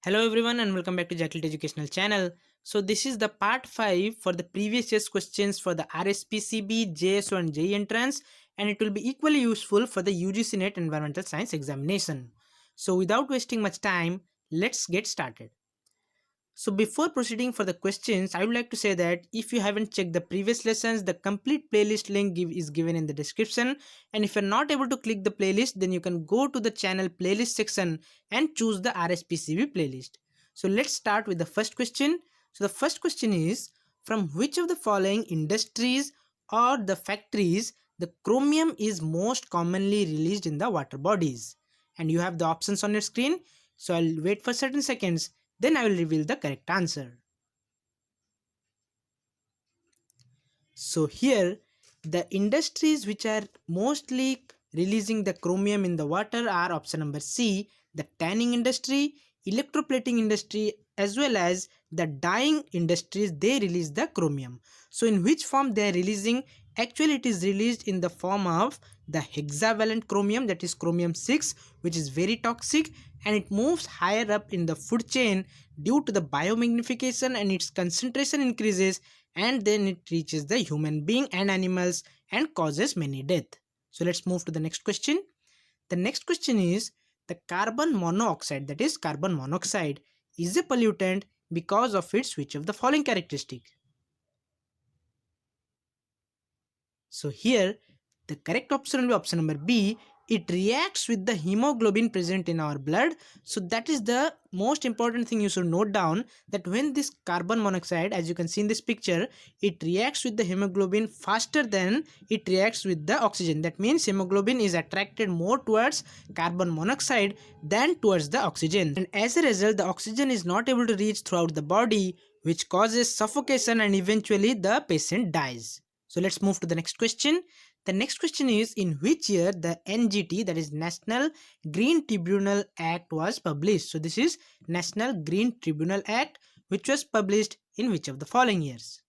Hello everyone and welcome back to Jacklet Educational Channel. So this is the part 5 for the previous year's questions for the RSPCB JSO and JEE entrance, and it will be equally useful for the UGC NET Environmental Science examination. So without wasting much time, let's get started. So before proceeding for the questions, I would like to say that if you haven't checked the previous lessons, the complete playlist link is given in the description. And if you're not able to click the playlist, then you can go to the channel playlist section and choose the RSPCB playlist. So let's start with the first question. So the first question is, from which of the following industries or the factories the chromium is most commonly released in the water bodies? And you have the options on your screen. So I'll wait for certain seconds, then I will reveal the correct answer. So here, the industries which are mostly releasing the chromium in the water are option number C, the tanning industry, electroplating industry, as well as the dyeing industries. They release the chromium. So in which form they are releasing? Actually, it is released in the form of the hexavalent chromium, that is chromium 6, which is very toxic, and it moves higher up in the food chain due to the biomagnification, and its concentration increases, and then it reaches the human being and animals and causes many death. So let's move to the next question. The next question is, the carbon monoxide, that is carbon monoxide, is a pollutant because of its which of the following characteristic? So here the correct option will be option number B. It reacts with the hemoglobin present in our blood. So that is the most important thing you should note down, that when this carbon monoxide, as you can see in this picture, it reacts with the hemoglobin faster than it reacts with the oxygen. That means hemoglobin is attracted more towards carbon monoxide than towards the oxygen. And as a result, the oxygen is not able to reach throughout the body, which causes suffocation and eventually the patient dies. So let's move to the next question. The next question is, in which year the NGT, that is National Green Tribunal Act, was published? So this is National Green Tribunal Act, which was published in which of the following years?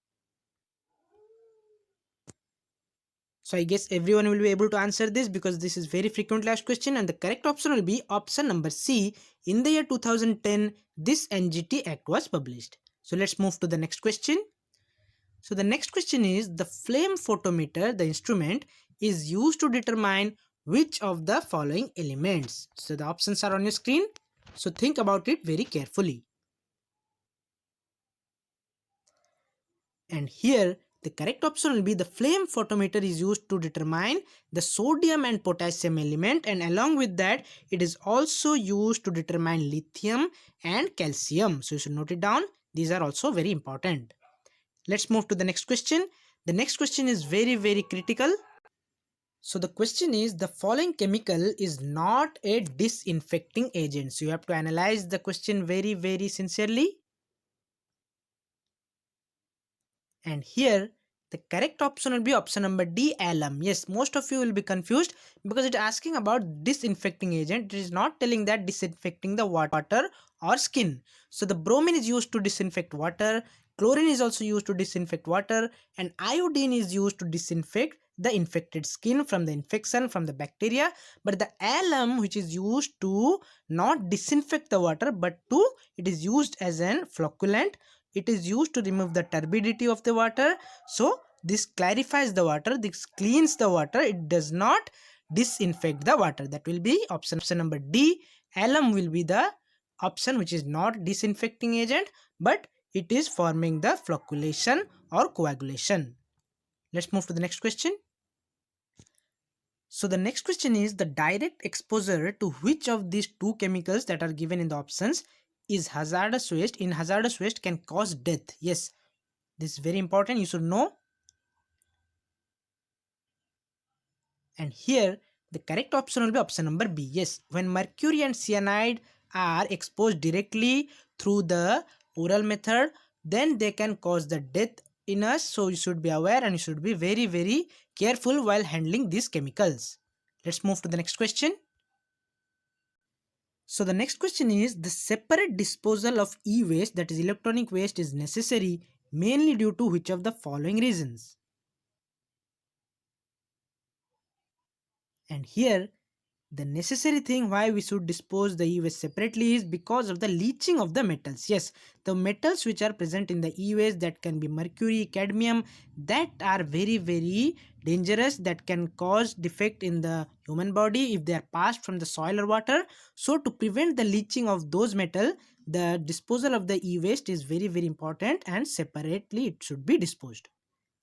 So I guess everyone will be able to answer this because this is very frequently asked question, and the correct option will be option number C. In the year 2010, this NGT Act was published. So let's move to the next question. So the next question is, the flame photometer, the instrument, is used to determine which of the following elements? So the options are on your screen. So think about it very carefully. And here the correct option will be, the flame photometer is used to determine the sodium and potassium element, and along with that it is also used to determine lithium and calcium. So you should note it down. These are also very important. Let's move to the next question. The next question is very critical. So the question is, the following chemical is not a disinfecting agent. So you have to analyze the question very sincerely. And here the correct option will be option number D, alum. Yes, most of you will be confused because it is asking about disinfecting agent. It is not telling that disinfecting the water or skin. So the bromine is used to disinfect water, chlorine is also used to disinfect water, and iodine is used to disinfect the infected skin from the infection from the bacteria. But the alum, which is used to not disinfect the water but to, it is used as an flocculant. It is used to remove the turbidity of the water. So this clarifies the water, this cleans the water, it does not disinfect the water. That will be option number D. Alum will be the option which is not disinfecting agent, but it is forming the flocculation or coagulation. Let's move to the next question. So the next question is, the direct exposure to which of these two chemicals that are given in the options is hazardous waste, in hazardous waste, can cause death? Yes, this is very important, you should know. And here the correct option will be option number B. Yes, when mercury and cyanide are exposed directly through the oral method, then they can cause the death in us. So you should be aware and you should be very careful while handling these chemicals. Let's move to the next question. So the next question is, the separate disposal of e-waste, that is electronic waste, is necessary mainly due to which of the following reasons? And here The necessary thing why we should dispose the e-waste separately is because of the leaching of the metals. Yes, the metals which are present in the e-waste, that can be mercury, cadmium, that are very dangerous, that can cause defect in the human body if they are passed from the soil or water. So to prevent the leaching of those metal, the disposal of the e-waste is very important, and separately it should be disposed.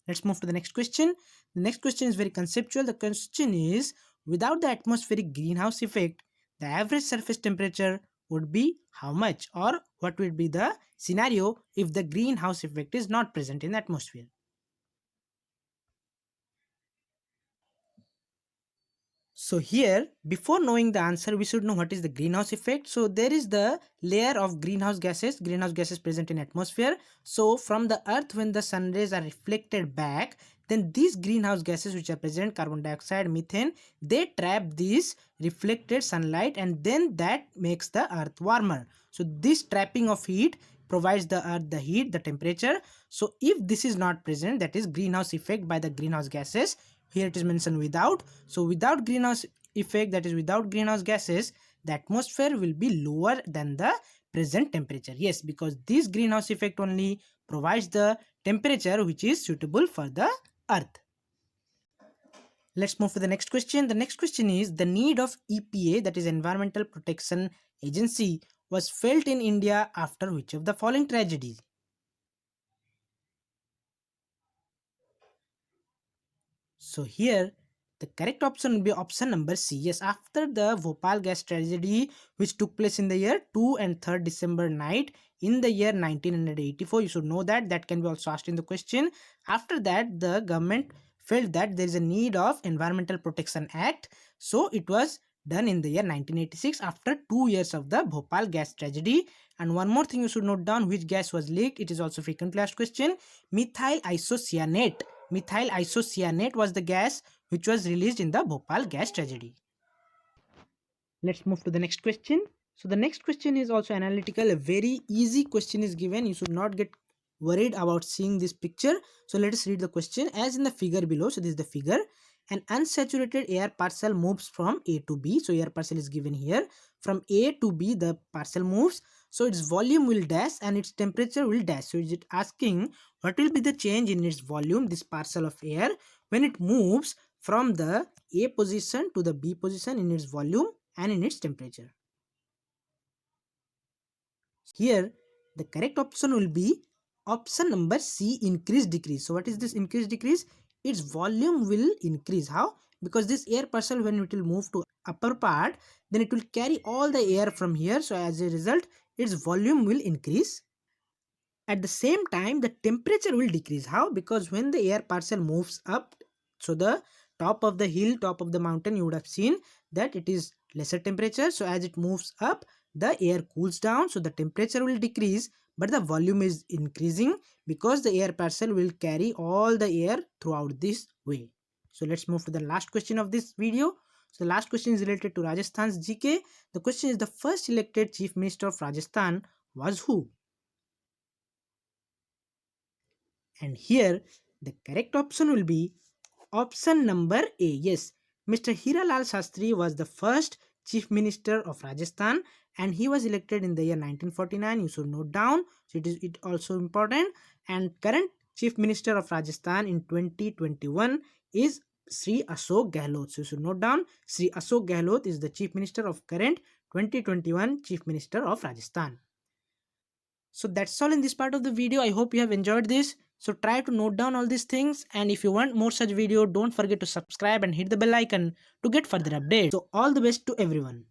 Let's move to the next question. The next question is very conceptual. The question is, without the atmospheric greenhouse effect, the average surface temperature would be how much, or what would be the scenario if the greenhouse effect is not present in the atmosphere? So here, before knowing the answer, we should know what is the greenhouse effect. So there is the layer of greenhouse gases present in atmosphere. So from the earth, when the sun rays are reflected back, then these greenhouse gases which are present, carbon dioxide, methane, they trap this reflected sunlight, and then that makes the earth warmer. So this trapping of heat provides the earth the heat, the temperature. So if this is not present, that is greenhouse effect by the greenhouse gases, here it is mentioned without. So without greenhouse effect, that is without greenhouse gases, the atmosphere will be lower than the present temperature. Yes, because this greenhouse effect only provides the temperature which is suitable for the earth. Let's move to the next question. The next question is, the need of EPA, that is Environmental Protection Agency, was felt in India after which of the following tragedies? So here the correct option will be option number C. Yes, after the Bhopal gas tragedy which took place in the year 2 and 3rd December night in the year 1984, you should know that, that can be also asked in the question. After that, the government felt that there is a need of Environmental Protection Act, so it was done in the year 1986 after 2 years of the Bhopal gas tragedy. And one more thing you should note down, which gas was leaked, it is also frequently asked question. Methyl isocyanate. Methyl isocyanate was the gas which was released in the Bhopal gas tragedy. Let's move to the next question. So the next question is also analytical. A very easy question is given. You should not get worried about seeing this picture. So let us read the question as in the figure below. So this is the figure. An unsaturated air parcel moves from A to B. So air parcel is given here. From A to B, the parcel moves. So its volume will dash and its temperature will dash. So is it asking what will be the change in its volume, this parcel of air, when it moves from the A position to the B position in its volume and in its temperature. Here the correct option will be option number C, increase decrease. So what is this increase decrease? Its volume will increase. How? Because this air parcel, when it will move to upper part, then it will carry all the air from here. So as a result, its volume will increase. At the same time, the temperature will decrease. How? Because when the air parcel moves up, so the top of the hill, top of the mountain, you would have seen that it is lesser temperature. So as it moves up, the air cools down, so the temperature will decrease, but the volume is increasing because the air parcel will carry all the air throughout this way. So let's move to the last question of this video. So the last question is related to Rajasthan's GK. The question is, the first elected chief minister of Rajasthan was who? And here the correct option will be option number A. Yes, Mr. Hiralal Shastri was the first chief minister of Rajasthan, and he was elected in the year 1949. You should note down. So it also important. And current chief minister of Rajasthan in 2021 is Sri Ashok Gehlot. So you should note down, Sri Ashok Gehlot is the chief minister of current 2021 chief minister of Rajasthan. So that's all in this part of the video. I hope you have enjoyed this. So try to note down all these things, and if you want more such video, don't forget to subscribe and hit the bell icon to get further updates. So all the best to everyone.